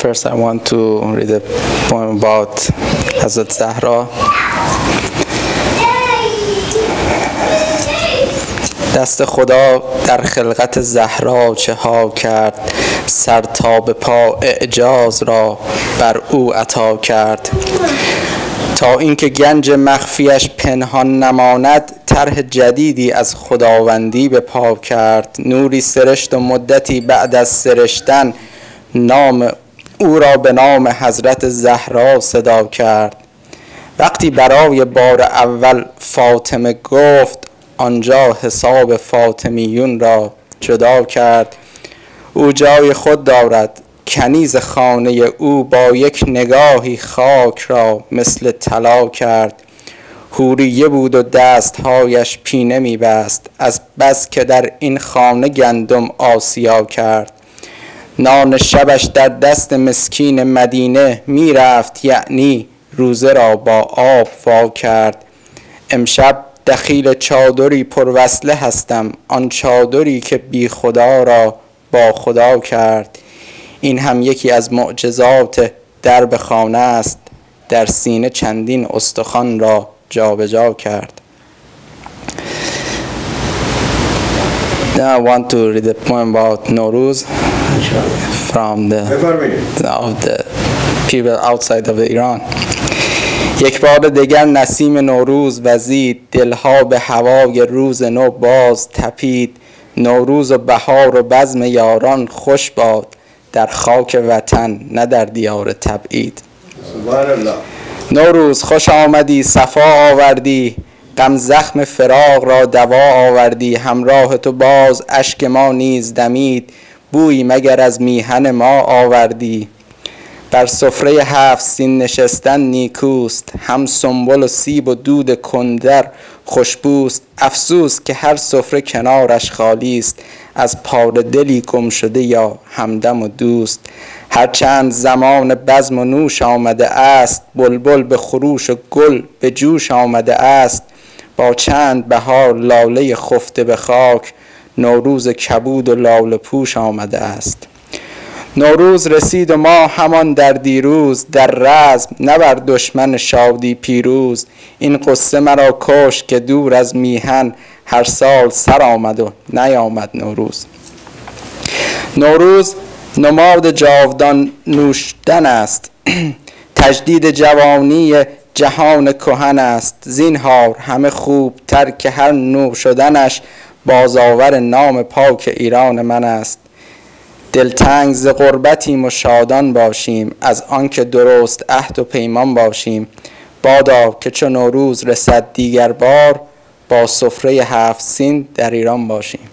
First I want to read a poem about Hazrat Zahra. دست خدا در خلقت زهرا چه ها کرد، سر تا به پا اعجاز را بر او عطا کرد. تا اینکه گنج مخفیش پنهان نماند، طرح جدیدی از خداوندی به پا کرد. نوری سرشت و مدتی بعد از سرشتن، نام او را به نام حضرت زهرا صدا کرد. وقتی برای بار اول فاطمه گفت، آنجا حساب فاطمیون را جدا کرد. او جای خود دارد، کنیز خانه او با یک نگاهی خاک را مثل طلا کرد. حوریه بود و دستهایش پینه می بست، از بس که در این خانه گندم آسیا کرد. نان شبش در دست مسکین مدینه می رفت، یعنی روزه را با آب وا کرد. امشب دخیل چادری پروصله هستم، آن چادری که بی خدا را با خدا کرد. این هم یکی از معجزات درب خانه است، در سینه چندین استخوان را جابجا کرد. Now I want to read a poem about Nowruz from the people outside of Iran. یک بار دیگر نسیم نوروز وزید، دلها به هوای روز نو باز تپید. نوروز و بهار و بزم یاران خوش باد، در خاک وطن نه در دیار تبعید. نوروز خوش آمدی صفا آوردی، غم زخم فراق را دوا آوردی. همراه تو باز اشک ما نیز دمید، بویی مگر از میهن ما آوردی. بر سفره 7 سین نشستن نیکوست، هم سنبل و سیب و دود کندر خوشبوست. افسوس که هر سفره کنارش خالی است، از پار دلی گم شده یا همدم و دوست. هرچند زمان بزم و نوش آمده است، بلبل به خروش و گل به جوش آمده است. با چند بهار لاله خفته به خاک، نوروز کبود و لاله پوش آمده است. نوروز رسید و ما همان در دیروز، در رزم نه بر دشمن شادی پیروز. این قصه مرا کشت که دور از میهن، هر سال سر آمد و نیامد نوروز. نوروز نماد جاودان نوشدن است، تجدید جوانی جهان کهن است. زینهار همه خوب تر که هر نو شدنش، بازآور نام پاک ایران من است. دلتنگ ز غربتیم و شادان باشیم، از آنکه درست عهد و پیمان باشیم. بادا که چو نوروز رسد دیگر بار، با سفره 7 سین در ایران باشیم.